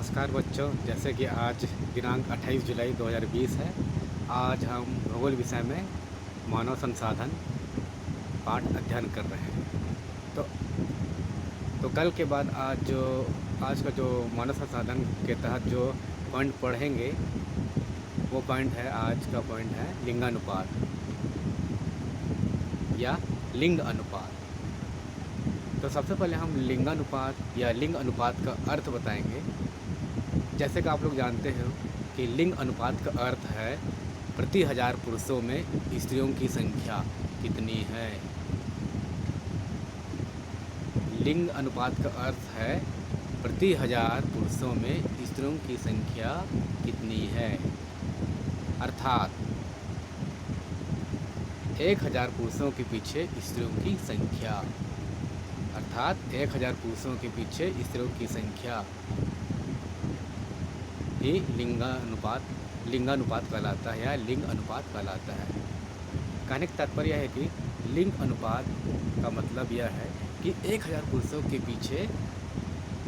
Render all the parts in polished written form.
नमस्कार बच्चों, जैसे कि आज दिनांक 28 जुलाई 2020 है। आज हम भूगोल विषय में मानव संसाधन पाठ अध्ययन कर रहे हैं। तो कल के बाद आज का जो मानव संसाधन के तहत जो पॉइंट पढ़ेंगे, वो पॉइंट है, आज का पॉइंट है लिंगानुपात या लिंग अनुपात। तो सबसे पहले हम लिंगानुपात या लिंग अनुपात का अर्थ बताएंगे। जैसे कि आप लोग जानते हो कि लिंग अनुपात का अर्थ है प्रति हजार पुरुषों में स्त्रियों की संख्या कितनी है। लिंग अनुपात का अर्थ है प्रति हजार पुरुषों में स्त्रियों की संख्या कितनी है। अर्थात 1000 पुरुषों के पीछे स्त्रियों की संख्या, अर्थात 1000 पुरुषों के पीछे स्त्रियों की संख्या ही लिंगानुपात कहलाता है या लिंग अनुपात कहलाता है। कहने का तात्पर्य है कि लिंग अनुपात का मतलब यह है कि 1000 पुरुषों के पीछे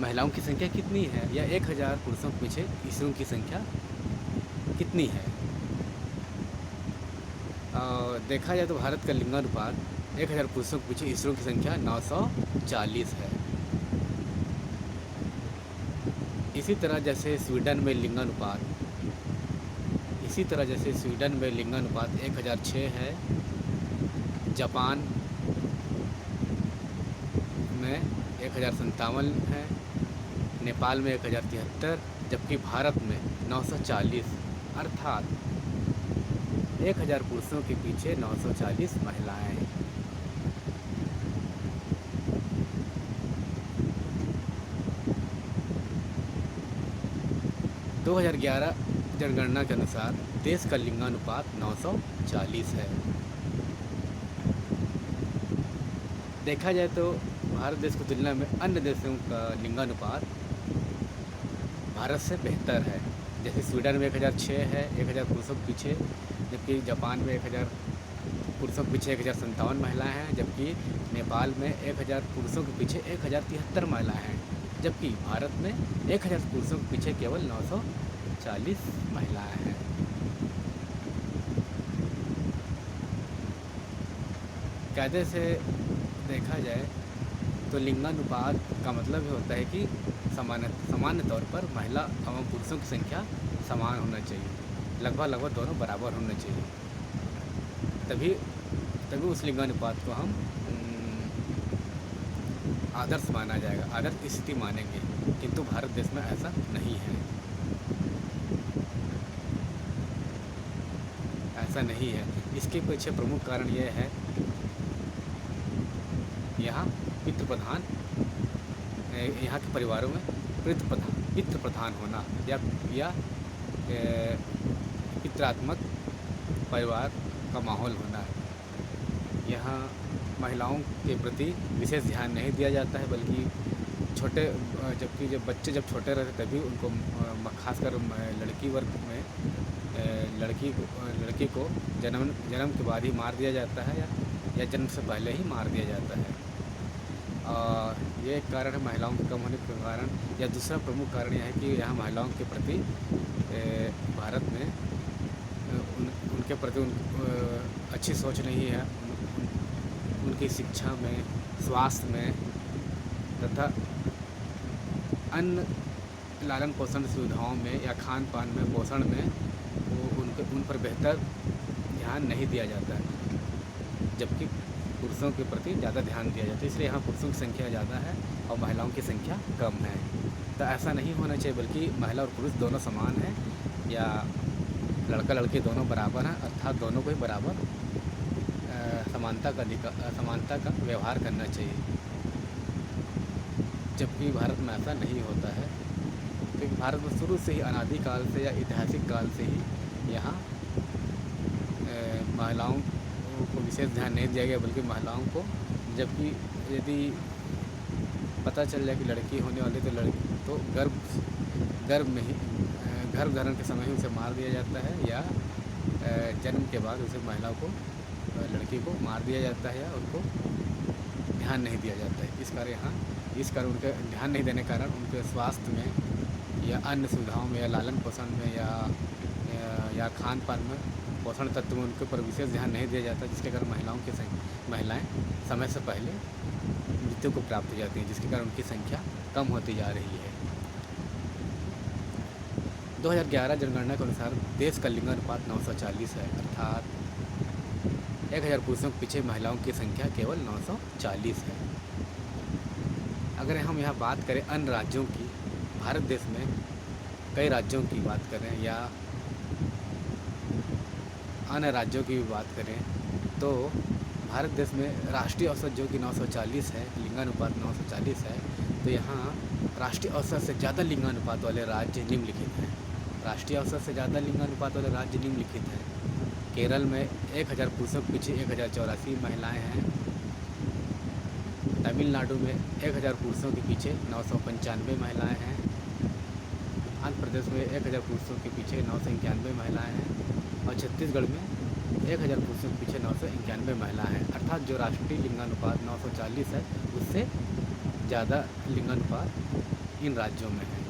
महिलाओं की संख्या कितनी है या 1000 पुरुषों के पीछे स्त्रियों की संख्या कितनी है। देखा जाए तो भारत का लिंगानुपात 1000 पुरुषों के पीछे स्त्रियों की संख्या 940 है। इसी तरह जैसे स्वीडन में लिंगानुपात 1006 है। जापान में 1057 है। नेपाल में 1073, जबकि भारत में 940, अर्थात 1000 पुरुषों के पीछे 940 महिलाएं हैं। दो 2011 जनगणना के अनुसार देश का लिंगानुपात 940 है। देखा जाए तो भारत देश की तुलना में अन्य देशों का लिंगानुपात भारत से बेहतर है। जैसे स्वीडन में 1006 है 1000 पुरुषों के पीछे, जबकि जापान में 1000 पुरुषों के पीछे 1057 महिलाएं हैं, जबकि नेपाल में 1000 पुरुषों के पीछे 1073 महिलाएं हैं, जबकि भारत में 1000 पुरुषों के पीछे केवल 940 महिलाएं हैं। कायदे से देखा जाए तो लिंगानुपात का मतलब ये होता है कि सामान्य तौर पर महिला एवं पुरुषों की संख्या समान होना चाहिए, लगभग दोनों बराबर होना चाहिए, तभी उस लिंगानुपात को हम आदर्श माना जाएगा, आदर्श स्थिति मानेंगे। किंतु भारत देश में ऐसा नहीं है, ऐसा नहीं है। इसके पीछे प्रमुख कारण यह है, यहाँ यहाँ के परिवारों में पितृ प्रधान होना या पितृत्मक परिवार का माहौल होना है। यहाँ महिलाओं के प्रति विशेष ध्यान नहीं दिया जाता है, बल्कि जबकि जब बच्चे छोटे रहते तभी उनको खासकर लड़की वर्ग में लड़की को जन्म के बाद ही मार दिया जाता है या जन्म से पहले ही मार दिया जाता है। ये एक कारण है महिलाओं के कम होने के कारण। या दूसरा प्रमुख कारण यह है कि यहाँ महिलाओं के प्रति भारत में उनके प्रति अच्छी सोच नहीं है। उनकी शिक्षा में, स्वास्थ्य में तथा अन्य लालन पोषण सुविधाओं में या खान पान में, पोषण में उन पर बेहतर ध्यान नहीं दिया जाता है, जबकि पुरुषों के प्रति ज़्यादा ध्यान दिया जाता है। इसलिए यहाँ पुरुषों की संख्या ज़्यादा है और महिलाओं की संख्या कम है। तो ऐसा नहीं होना चाहिए, बल्कि महिला और पुरुष दोनों समान हैं या लड़का लड़की दोनों बराबर हैं, अर्थात दोनों को ही बराबर समानता का व्यवहार करना चाहिए। जबकि भारत में ऐसा नहीं होता है, क्योंकि भारत में शुरू से ही अनादिकाल से या ऐतिहासिक काल से ही यहाँ महिलाओं को विशेष ध्यान नहीं दिया गया, बल्कि महिलाओं को जबकि यदि पता चल जाए कि लड़की होने वाली तो गर्भ धारण के समय ही उसे मार दिया जाता है या जन्म के बाद उसे लड़की को मार दिया जाता है या उनको ध्यान नहीं दिया जाता है। इस कारण उनके ध्यान नहीं देने के कारण उनके स्वास्थ्य में या अन्य सुविधाओं में या लालन पोषण में या खान पान में पोषण तत्व में उनके ऊपर विशेष ध्यान नहीं दिया जाता, जिसके कारण महिलाएं समय से पहले मृत्यु को प्राप्त हो जाती हैं, जिसके कारण उनकी संख्या कम होती जा रही है। 2011 जनगणना के अनुसार देश का लिंग अनुपात 940 है, अर्थात 1000 पुरुषों के पीछे महिलाओं की संख्या केवल 940 है। अगर हम यहाँ बात करें अन्य राज्यों की, भारत देश में कई राज्यों की बात करें या अन्य राज्यों की भी बात करें, तो भारत देश में राष्ट्रीय औसत जो कि 940 है, लिंगानुपात 940 है, तो यहाँ राष्ट्रीय औसत से ज़्यादा लिंगानुपात वाले राज्य निम्नलिखित हैं। राष्ट्रीय औसत से ज़्यादा लिंगानुपात वाले राज्य निम्नलिखित हैं। केरल में 1000 पुरुषों के पीछे 1084 महिलाएं हैं। तमिलनाडु में 1000 पुरुषों के पीछे 995 महिलाएं हैं। आंध्र प्रदेश में 1000 पुरुषों के पीछे 991 महिलाएं हैं। और छत्तीसगढ़ में 1000 पुरुषों के पीछे 991 महिलाएं हैं। अर्थात जो राष्ट्रीय लिंगानुपात 940 है, उससे ज़्यादा लिंगानुपात इन राज्यों में है।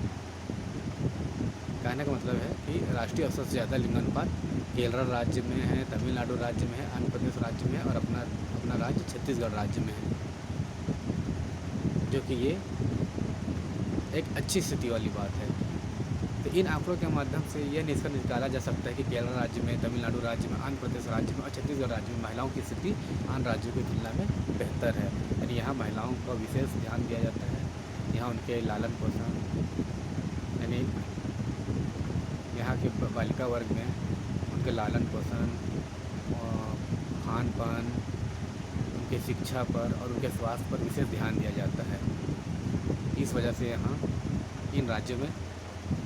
कहने का मतलब है कि राष्ट्रीय औसत से ज़्यादा लिंगानुपात केरल राज्य में है, तमिलनाडु राज्य में है, आंध्र प्रदेश राज्य में है और अपना राज्य छत्तीसगढ़ राज्य में है, जो कि ये एक अच्छी स्थिति वाली बात है। तो इन आंकड़ों के माध्यम से यह निष्कर्ष निकाला जा सकता है कि केरल राज्य में, तमिलनाडु राज्य में, आंध्र प्रदेश राज्य में और छत्तीसगढ़ राज्य में महिलाओं की स्थिति अन्य राज्यों की तुलना में बेहतर है। यानी यहाँ महिलाओं का विशेष ध्यान दिया जाता है। यहाँ उनके लालन पोषण, यानी यहाँ के बालिका वर्ग में उनके लालन पोषण, खान पान, उनके शिक्षा पर और उनके स्वास्थ्य पर विशेष ध्यान दिया जाता है। इस वजह से यहाँ इन राज्यों में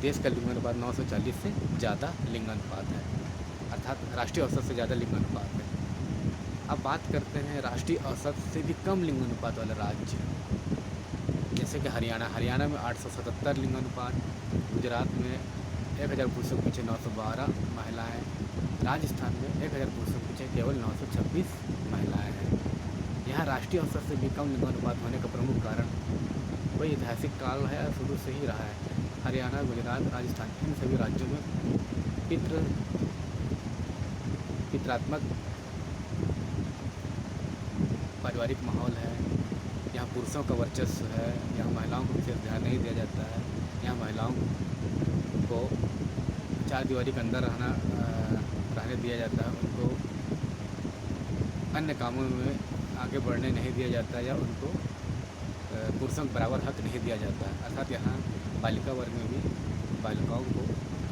देश का लिंगानुपात 940 से ज़्यादा लिंगानुपात है, अर्थात राष्ट्रीय औसत से ज़्यादा लिंगानुपात है। अब बात करते हैं राष्ट्रीय औसत से भी कम लिंगानुपात वाले राज्य, जैसे कि हरियाणा में 877 लिंगानुपात, गुजरात में 1000 पुरुषों के पीछे 912 महिलाएँ, राजस्थान में 1000 पुरुषों के पीछे केवल 926 महिलाएँ हैं। यहाँ राष्ट्रीय औसत से भी कम लिंगानुपात होने का प्रमुख कारण कोई ऐतिहासिक काल है, शुरू से ही रहा है। हरियाणा, गुजरात, राजस्थान, इन सभी राज्यों में पितरात्मक पारिवारिक माहौल है। यहाँ पुरुषों का वर्चस्व है, यहाँ महिलाओं को विशेष ध्यान नहीं दिया जाता है। यहाँ महिलाओं को चार दीवारी के अंदर रहने दिया जाता है, उनको अन्य कामों में आगे बढ़ने नहीं दिया जाता है या उनको पुरुषों के बराबर हक नहीं दिया जाता है। अर्थात यहाँ बालिका वर्ग में भी बालिकाओं को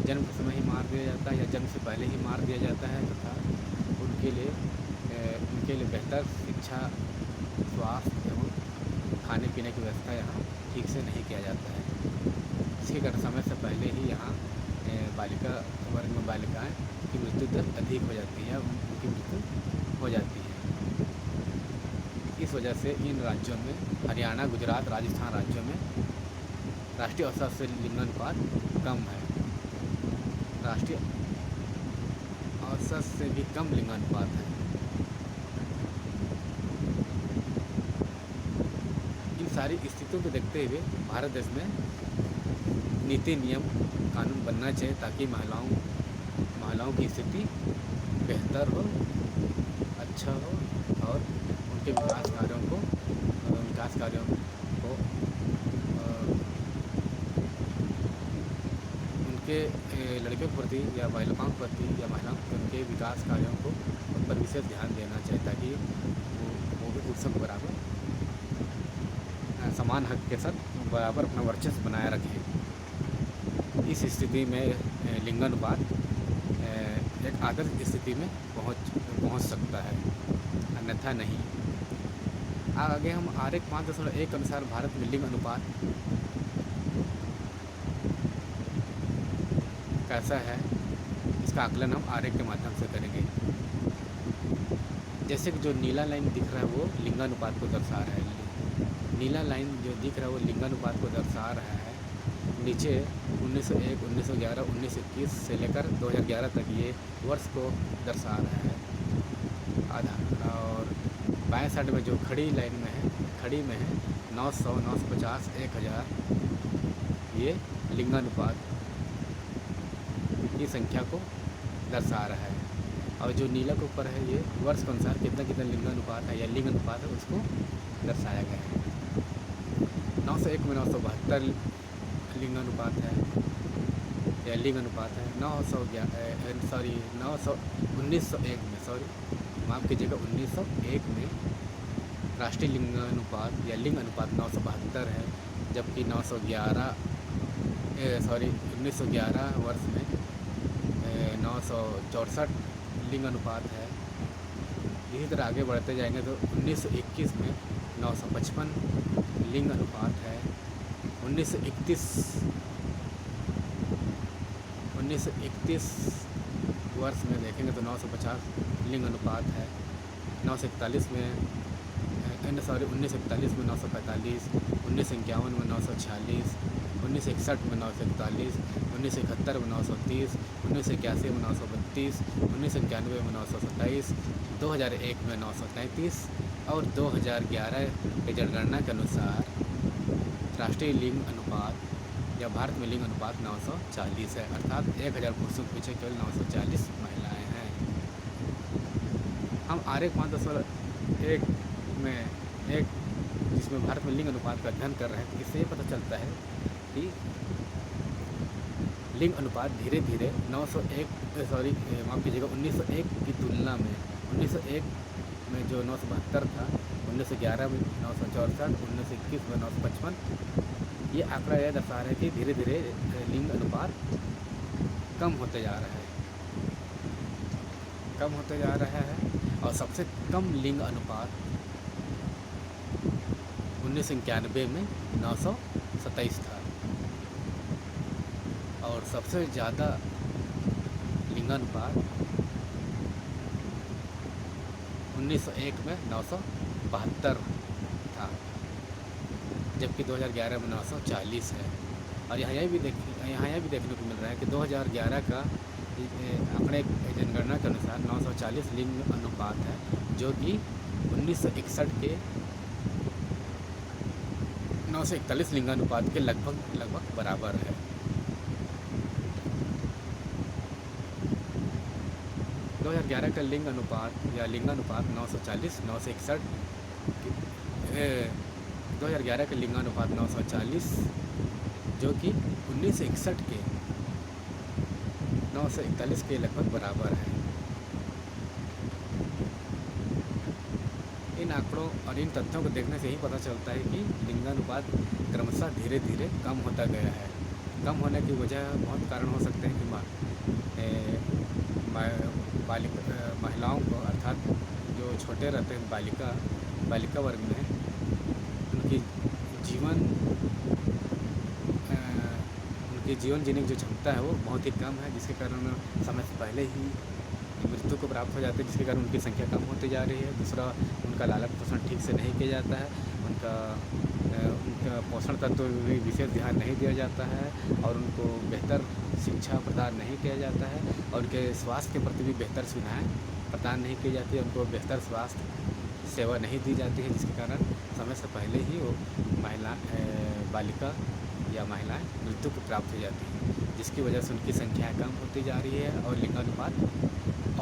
जन्म के समय ही मार दिया जाता है या जन्म से पहले ही मार दिया जाता है तथा उनके लिए बेहतर शिक्षा, स्वास्थ्य एवं खाने पीने की व्यवस्था यहाँ ठीक से नहीं किया जाता है। इसके कारण समय से पहले ही यहाँ बालिका वर्ग में बालिकाएँ की मृत्यु दर अधिक हो जाती है या उनकी मृत्यु हो जाती है। इस वजह से इन राज्यों में, हरियाणा, गुजरात, राजस्थान राज्यों में राष्ट्रीय औसत से लिंगानुपात कम है। राष्ट्रीय औसत से भी कम लिंगानुपात है। इन सारी स्थितियों को देखते हुए भारत देश में नीति, नियम, कानून बनना चाहिए ताकि महिलाओं की स्थिति बेहतर हो, अच्छा हो और उनके विकास कार्यों को उनके लड़कियों के प्रति या बालिकाओं के प्रति या महिलाओं के उनके विकास कार्यों को उन पर विशेष ध्यान देना चाहिए ताकि वो भी पुरुषों के बराबर समान हक के साथ बराबर अपना वर्चस्व बनाए रखें। इस स्थिति में लिंगानुपात एक आदर्श स्थिति में पहुंच सकता है, अन्यथा नहीं। आगे हम आरेख 5.1 के अनुसार भारत में लिंग अनुपात कैसा है, इसका आकलन हम आरेख के माध्यम से करेंगे। जैसे कि जो नीला लाइन दिख रहा है वो लिंगानुपात को दर्शा रहा है। नीला लाइन जो दिख रहा है वो लिंगानुपात को दर्शा रहा है। नीचे 1901, 1911, 1921 से लेकर 2011 तक ये वर्ष को दर्शा रहा है आधा। और बाएं साइड में जो खड़ी लाइन में है, खड़ी में है 900, 950, 1000, ये लिंगानुपात की संख्या को दर्शा रहा है। और जो नीला के ऊपर है ये वर्ष के अनुसार कितना कितना लिंगानुपात है या लिंग अनुपात है उसको दर्शाया गया है। 901 में 972 लिंगानुपात है या लिंग अनुपात है। 1901 में माफ़ कीजिएगा 1901 में राष्ट्रीय लिंगानुपात या लिंग अनुपात 972 है, जबकि 1911 वर्ष में 964 लिंग अनुपात है। इसी तरह आगे बढ़ते जाएंगे तो 1921 में 955 लिंग अनुपात है। 1931 वर्ष में देखेंगे तो 950 लिंग अनुपात है। 1941 में 1941 में 945, 1951 में 946, 1961 में 941, 1971 में 930, 1981 में 932, 1991 में 927, 2001 में 933 और 2011 की जनगणना के अनुसार राष्ट्रीय लिंग अनुपात या भारत में लिंग अनुपात 940 है, अर्थात 1000 पुरुषों के पीछे केवल 940 महिलाएं हैं। हम आरेख 5.1 में जिसमें भारत में लिंग अनुपात का अध्ययन कर रहे हैं, इससे ये पता चलता है कि लिंग अनुपात धीरे धीरे 1901 की तुलना में 1901 में जो 972 था, 1911 में 964, 1921 में 955, ये आंकड़ा यह दर्शा रहा है कि धीरे धीरे लिंग अनुपात कम होते जा रहा है और सबसे कम लिंग अनुपात 1991 में 927 था और सबसे ज़्यादा लिंगानुपात 1901 में 972 था, जबकि 2011 में 940 है। और यहाँ यह भी देखने को मिल रहा है कि 2011 का आंकड़े जनगणना के अनुसार 940 लिंग अनुपात है, जो कि 1961 के 941 लिंगानुपात के लगभग बराबर है। दो 2011 का लिंग अनुपात या लिंगानुपात 940, 961 2011 का लिंगानुपात 940, जो कि 1961 के 941 के लगभग बराबर है। इन आंकड़ों और इन तथ्यों को देखने से ही पता चलता है कि लिंगानुपात क्रमशः धीरे धीरे कम होता गया है। कम होने की वजह बहुत कारण हो सकते हैं कि महिलाओं को, अर्थात जो छोटे रहते हैं बालिका वर्ग में, उनकी जीवन जीने की जो क्षमता है वो बहुत ही कम है, जिसके कारण समय से पहले ही मृत्यु को प्राप्त हो जाते हैं, जिसके कारण उनकी संख्या कम होती जा रही है। दूसरा, उनका लालन पोषण ठीक से नहीं किया जाता है, उनका पोषण तत्व विशेष ध्यान नहीं दिया जाता है और उनको बेहतर शिक्षा प्रदान नहीं किया जाता है और उनके स्वास्थ्य के प्रति भी बेहतर सुविधाएँ प्रदान नहीं की जाती है, उनको बेहतर स्वास्थ्य सेवा नहीं दी जाती है, जिसके कारण समय से पहले ही वो बालिका या महिलाएं मृत्यु को प्राप्त हो जाती हैं, जिसकी वजह से उनकी संख्या कम होती जा रही है और लिंगानुपात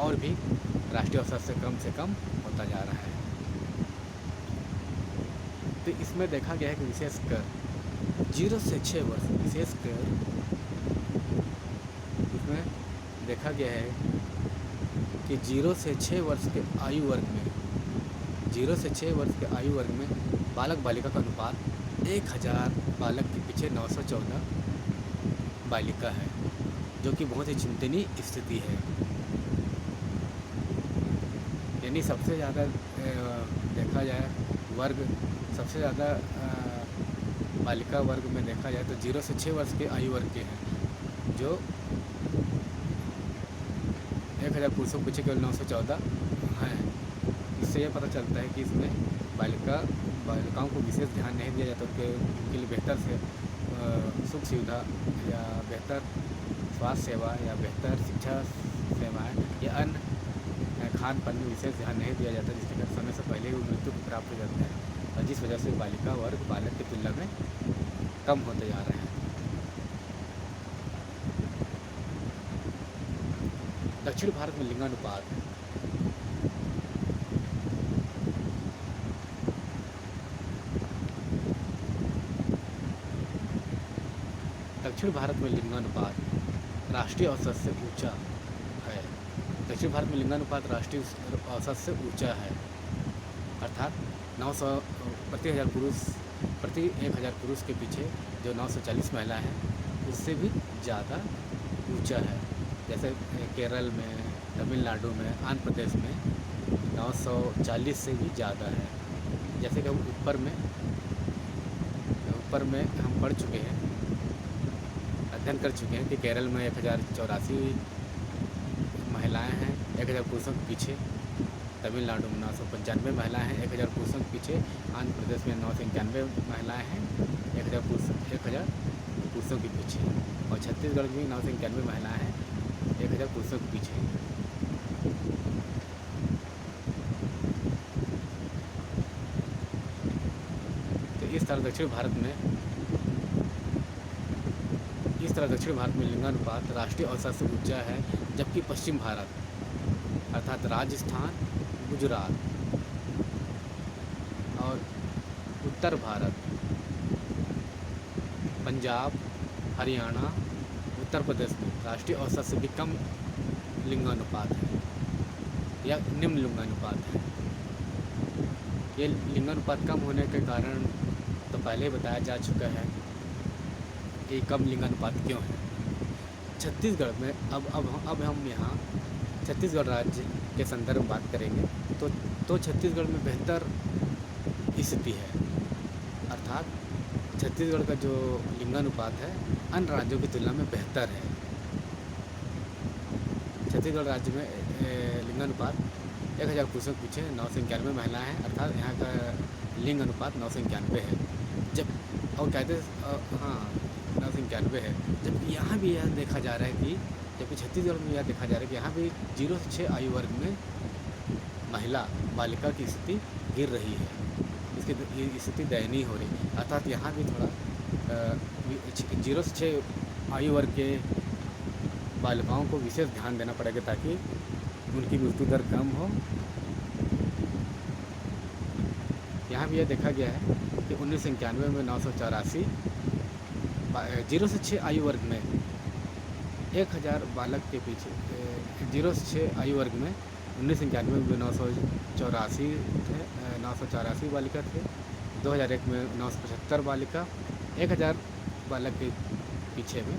और भी राष्ट्रीय औसत से कम होता जा रहा है। तो इसमें देखा गया है कि विशेषकर 0 से 6 वर्ष, विशेषकर इसमें देखा गया है कि 0 से 6 वर्ष के आयु वर्ग में 0 से 6 वर्ष के आयु वर्ग में बालक बालिका का अनुपात 1000 बालक के पीछे 914 बालिका है, जो कि बहुत ही चिंतनीय स्थिति है। यानी सबसे ज़्यादा देखा जाए वर्ग, सबसे ज़्यादा बालिका वर्ग में देखा जाए तो 0 से 6 वर्ष के आयु वर्ग के हैं, जो 1000 पुरुषों के पीछे केवल 914 हैं। इससे यह पता चलता है कि इसमें बालिकाओं को विशेष ध्यान नहीं दिया जाता, उनके लिए बेहतर से सुख सुविधा या बेहतर स्वास्थ्य सेवा या बेहतर शिक्षा सेवाएं या अन्य खान पान में विशेष ध्यान नहीं दिया जाता, जिसके कारण समय से पहले ही मृत्यु को प्राप्त हो जाता है और जिस वजह से बालिका वर्ग बालक की तुलना में कम होते जा रहे हैं। दक्षिण भारत में लिंगानुपात दक्षिण भारत में लिंगानुपात राष्ट्रीय औसत से ऊंचा है। दक्षिण भारत में लिंगानुपात राष्ट्रीय औसत से ऊंचा है, अर्थात 900 प्रति 1000 पुरुष के पीछे जो 940 महिला हैं उससे भी ज़्यादा ऊंचा है। जैसे केरल में, तमिलनाडु में, आंध्र प्रदेश में 940 से भी ज़्यादा है। जैसे कि हम ऊपर में हम पढ़ चुके हैं, अध्ययन कर चुके हैं कि केरल में 1084 महिलाएं हैं 1000 पुरुषों के पीछे, तमिलनाडु में 995 महिलाएं हैं 1000 पुरुषों के पीछे, आंध्र प्रदेश में 991 महिलाएं हैं 1000 पुरुषों के पीछे, और छत्तीसगढ़ में 991 महिलाएं हैं 1000 पुरुषों के पीछे। तो इस तरह दक्षिण भारत में लिंगानुपात राष्ट्रीय औसत से ऊंचा है, जबकि पश्चिम भारत अर्थात राजस्थान, गुजरात और उत्तर भारत, पंजाब, हरियाणा, उत्तर प्रदेश में राष्ट्रीय औसत से भी कम लिंगानुपात है या निम्न लिंगानुपात है। ये लिंगानुपात कम होने के कारण तो पहले बताया जा चुका है कि कम लिंगानुपात क्यों है। छत्तीसगढ़ में अब हम यहाँ छत्तीसगढ़ राज्य के संदर्भ में बात करेंगे तो छत्तीसगढ़ में बेहतर स्थिति है, अर्थात छत्तीसगढ़ का जो लिंगानुपात है अन्य राज्यों की तुलना में बेहतर है। छत्तीसगढ़ राज्य में लिंगानुपात 1000 पुरुषों के पीछे 991 महिलाएं हैं, अर्थात यहाँ का लिंग अनुपात 991 है। जब और कहते 991 है, जबकि यहाँ भी यह देखा जा रहा है कि जबकि छत्तीसगढ़ में यह देखा जा रहा है कि यहाँ भी 0 से 6 आयु वर्ग में बालिका की स्थिति गिर रही है, इसकी स्थिति दयनीय हो रही है। अर्थात यहाँ भी थोड़ा 0 से 6 आयु वर्ग के बालिकाओं को विशेष ध्यान देना पड़ेगा ताकि उनकी मृत्यु दर कम हो। यहाँ भी यह देखा गया है कि 1991 में 984 0 से 6 आयु वर्ग में 1000 बालक के पीछे 0 से 6 आयु वर्ग में 1991 में 984 बालिका थे, 2001 में 975 बालिका 1000 बालक के पीछे में,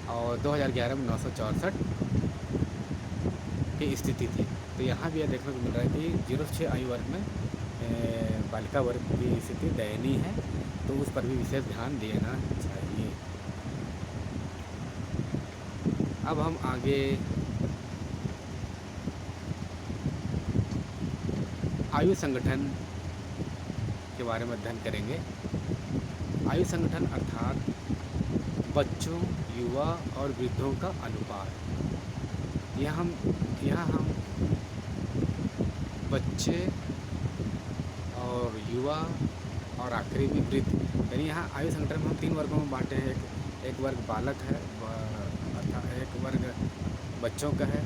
और 2011 में 964 की स्थिति थी। तो यहाँ भी यह देखने को मिल रहा है कि 0 से 6 आयु वर्ग में बालिका वर्ग की स्थिति दयनीय है, तो उस पर भी विशेष ध्यान देना चाहिए। अब हम आगे आयु संगठन के बारे में अध्ययन करेंगे। आयु संगठन अर्थात बच्चों, युवा और वृद्धों का अनुपात। यहाँ हम बच्चे और युवा और आखिरी में वृद्ध, यानी यहाँ आयु संगठन में हम 3 वर्गों में बांटे हैं। एक वर्ग बालक है, अर्थात एक वर्ग बच्चों का है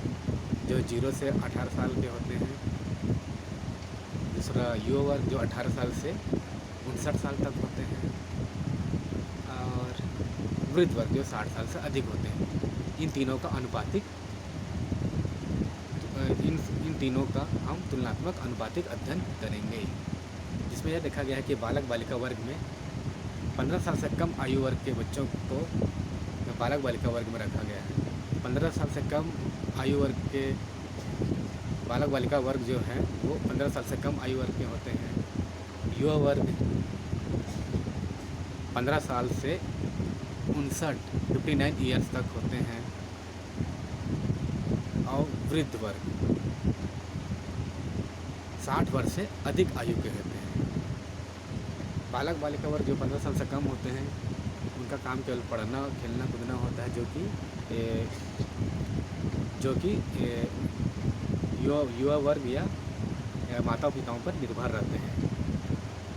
जो 0 से 18 साल के होते हैं, दूसरा युवा वर्ग जो 18 साल से 59 साल तक होते हैं, और वृद्ध वर्ग जो 60 साल से अधिक होते हैं। इन तीनों का हम तुलनात्मक अनुपातिक अध्ययन करेंगे, जिसमें यह देखा गया है कि बालक बालिका वर्ग में 15 साल से कम आयु वर्ग के बच्चों को बालक बालिका वर्ग में रखा गया है। 15 साल से कम आयु वर्ग के बालक बालिका वर्ग जो हैं वो 15 साल से कम आयु वर्ग के होते हैं। युवा वर्ग 15 साल से 59 ईयर्स तक होते हैं, और वृद्ध वर्ग 60 वर्ष से अधिक आयु के होते हैं। बालक बालिका वर्ग जो 15 साल से कम होते हैं उनका काम केवल पढ़ना, खेलना, कूदना होता है, जो कि युवा वर्ग या माता पिताओं पर निर्भर रहते हैं,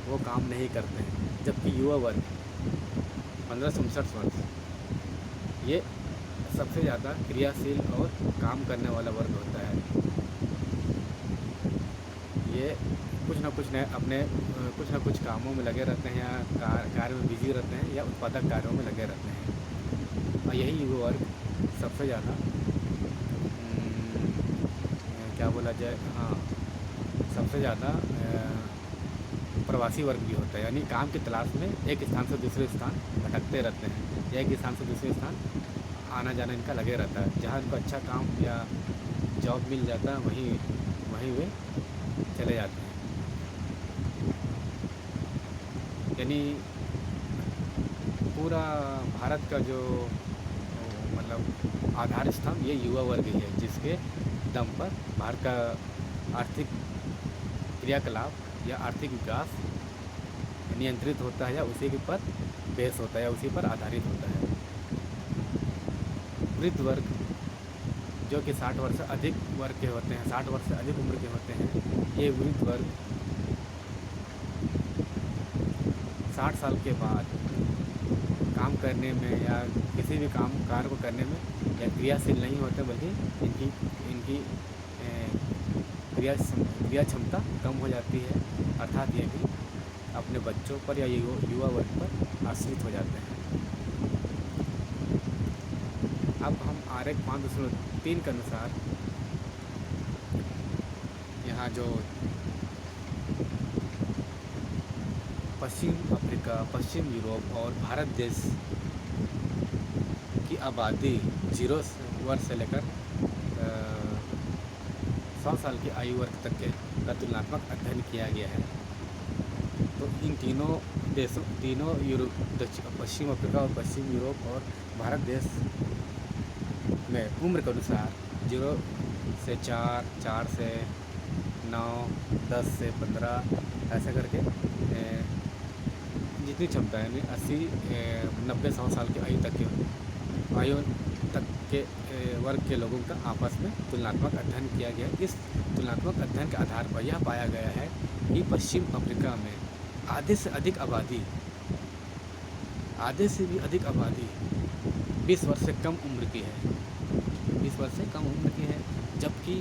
वो काम नहीं करते हैं। जबकि युवा वर्ग 15 से 59 वर्ष ये सबसे ज़्यादा क्रियाशील और काम करने वाला वर्ग होता है। ये कुछ ना कुछ कामों में लगे रहते हैं, या कार्य में बिजी रहते हैं, या उत्पादक कार्यों में लगे रहते हैं। और यही युवा वर्ग सबसे ज़्यादा क्या बोला जाए, हाँ, सबसे ज़्यादा प्रवासी वर्ग भी होता है, यानी काम की तलाश में एक स्थान से दूसरे स्थान भटकते रहते हैं, या एक स्थान से दूसरे स्थान आना जाना इनका लगे रहता है। जहाँ इनको अच्छा काम या जॉब मिल जाता है वहीं वहीं वे चले जाते हैं। यानी पूरा भारत का जो मतलब आधार स्तंभ ये युवा वर्ग ही है, जिसके दम पर भारत का आर्थिक क्रियाकलाप या आर्थिक विकास नियंत्रित होता है, या उसी के पर बेस होता है, या उसी पर आधारित होता है। वृद्ध वर्ग जो कि 60 वर्ष से अधिक वर्ग के होते हैं, 60 वर्ष से अधिक उम्र के होते हैं, ये वृद्ध वर्ग 60 साल के बाद काम करने में या किसी भी कार्य को करने में या क्रियाशील नहीं होते, बल्कि इनकी इनकी क्रिया क्षमता कम हो जाती है, अर्थात ये भी अपने बच्चों पर या युवा वर्ग पर आश्रित हो जाते हैं। अब हम आरेख 5.3 के अनुसार यहाँ जो पश्चिम अफ्रीका, पश्चिम यूरोप और भारत देश की आबादी 0 वर्ष से लेकर 100 साल की आयु वर्ग तक के का तुलनात्मक अध्ययन किया गया है। तो इन तीनों देशों, पश्चिम अफ्रीका और पश्चिम यूरोप और भारत देश में उम्र के अनुसार 0 से 4, 4 से 9, 10 से 15 ऐसा करके जितनी क्षमता है 80, 90, 100 साल की आयु तक के वर्ग के लोगों का आपस में तुलनात्मक अध्ययन किया गया। इस तुलनात्मक अध्ययन के आधार पर यह पाया गया है कि पश्चिम अफ्रीका में आधे से भी अधिक आबादी 20 वर्ष से कम उम्र की है, 20 वर्ष से कम उम्र की है, जबकि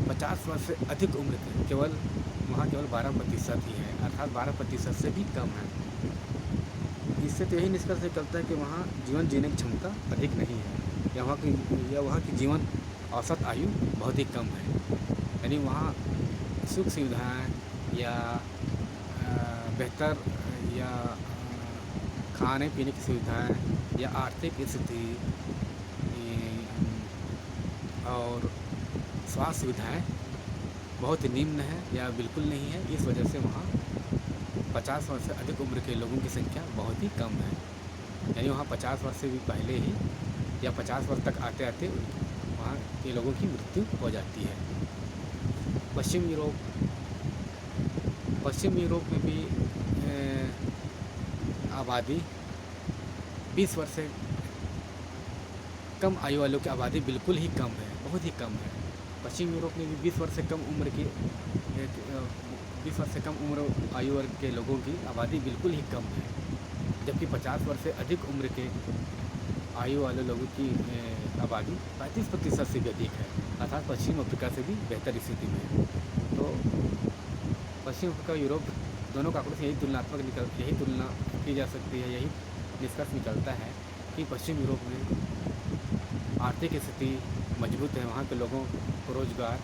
50 वर्ष से अधिक उम्र के वहाँ केवल 12% ही है, अर्थात 12% से भी कम है। इससे तो यही निष्कर्ष निकलता है कि वहाँ जीवन जीने की क्षमता अधिक नहीं है, या वहाँ की जीवन औसत आयु बहुत ही कम है। यानी वहाँ सुख सुविधाएं या बेहतर या खाने पीने की सुविधाएं या आर्थिक स्थिति और स्वास्थ्य सुविधाएं बहुत निम्न है या बिल्कुल नहीं है। इस वजह से वहाँ 50 वर्ष से अधिक उम्र के लोगों की संख्या बहुत ही कम है। यानी वहाँ 50 वर्ष से भी पहले ही या 50 वर्ष तक आते आते वहाँ के लोगों की मृत्यु हो जाती है। पश्चिम यूरोप में भी आबादी 20 वर्ष से कम आयु वालों की आबादी बिल्कुल ही कम है, बहुत ही कम है। पश्चिम यूरोप में भी 20 वर्ष से कम उम्र आयु वर्ग के लोगों की आबादी बिल्कुल ही कम है, जबकि 50 वर्ष से अधिक उम्र के आयु वाले लोगों की आबादी 35% से भी अधिक है, अर्थात पश्चिम अफ्रीका से भी बेहतर स्थिति में है। तो पश्चिम अफ्रीका यूरोप दोनों का आंकड़ों से यही तुलना की जा सकती है, यही निष्कर्ष निकलता है कि पश्चिम यूरोप में आर्थिक स्थिति मजबूत है, वहाँ के लोगों को रोज़गार,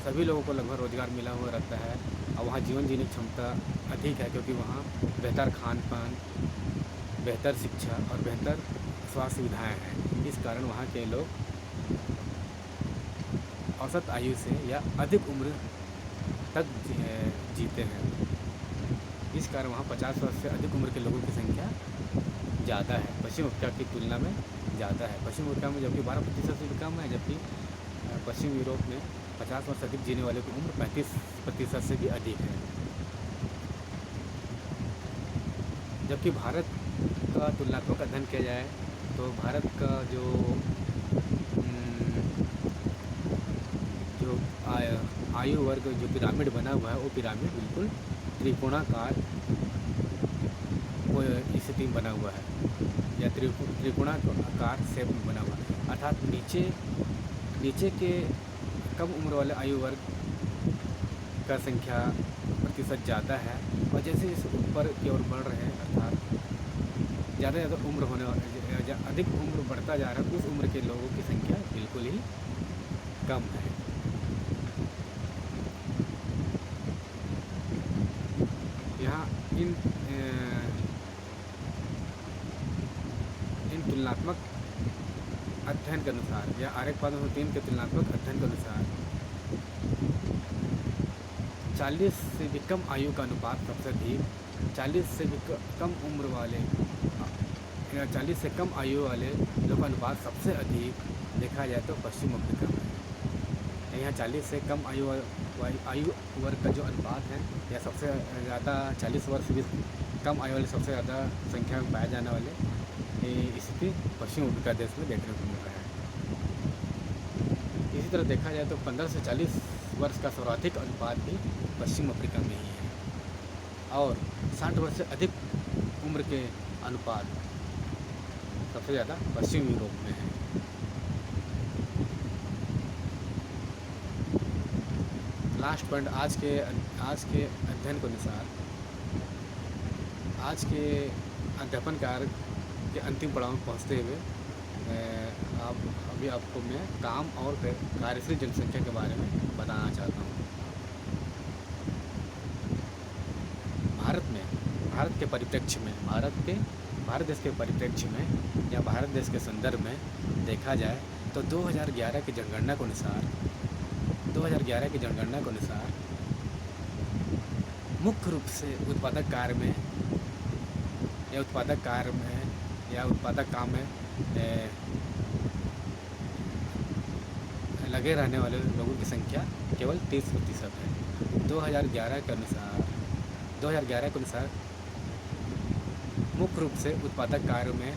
सभी लोगों को लगभग रोज़गार मिला हुआ रहता है, और वहाँ जीवन जीने की क्षमता अधिक है, क्योंकि वहाँ बेहतर खान पान, बेहतर शिक्षा और बेहतर स्वास्थ्य सुविधाएँ हैं। इस कारण वहाँ के लोग औसत आयु से या अधिक उम्र तक जीते हैं। इस कारण वहाँ 50 वर्ष से अधिक उम्र के लोगों की संख्या ज़्यादा है, पश्चिम अफ्रीका की तुलना में ज़्यादा है। पश्चिम अफ्रीका में जबकि 12% से भी कम है, जबकि पश्चिम यूरोप में 50 वर्ष अधिक जीने वाले की उम्र 35% से भी अधिक है। जबकि भारत का तुलनात्मक अध्ययन किया जाए तो भारत का जो आयु वर्ग जो पिरामिड बना हुआ है, वो पिरामिड बिल्कुल त्रिकोणाकार वो स्थिति में बना हुआ है या त्रिकोणाकार शेप में बना हुआ है। अर्थात नीचे के कम उम्र वाले आयु वर्ग का संख्या प्रतिशत ज़्यादा है, और जैसे जैसे ऊपर की ओर बढ़ रहे हैं अर्थात ज़्यादा उम्र अधिक उम्र बढ़ता जा रहा है, उस उम्र के लोगों की संख्या बिल्कुल ही कम है। यहाँ इन तुलनात्मक अध्ययन के अनुसार या आरेख 503 के तुलनात्मक अध्ययन के अनुसार 40 से भी कम आयु का अनुपात सबसे अधिक, 40 से भी कम उम्र वाले या 40 से कम आयु वाले लोगों का अनुपात सबसे अधिक देखा जाए तो पश्चिम अफ्रीका में है। यहाँ 40 से कम आयु वर्ग का जो अनुपात है या सबसे ज़्यादा 40 वर्ष से भी कम आयु वाले सबसे ज़्यादा संख्या में पाए जाने वाले स्थिति पश्चिम अफ्रीका देश में देखने को मिल रहा है। इसी तरह देखा जाए तो 15 से 40 वर्ष का सर्वाधिक अनुपात भी पश्चिम अफ्रीका में ही है, और 60 वर्ष से अधिक उम्र के अनुपात सबसे ज़्यादा पश्चिम यूरोप में है। लास्ट पॉइंट आज के अध्ययन के अनुसार, आज के अध्यापन कार्य के अंतिम पड़ाव में पहुँचते हुए अभी आपको मैं काम और कार्यशील जनसंख्या के बारे में बताना चाहता हूँ। भारत के परिप्रेक्ष्य में, भारत देश के परिप्रेक्ष्य में या भारत देश के संदर्भ में देखा जाए तो 2011 की जनगणना के अनुसार मुख्य रूप से उत्पादक काम में लगे रहने वाले लोगों की संख्या केवल 30% है। 2011 के अनुसार मुख्य रूप से उत्पादक कार्य में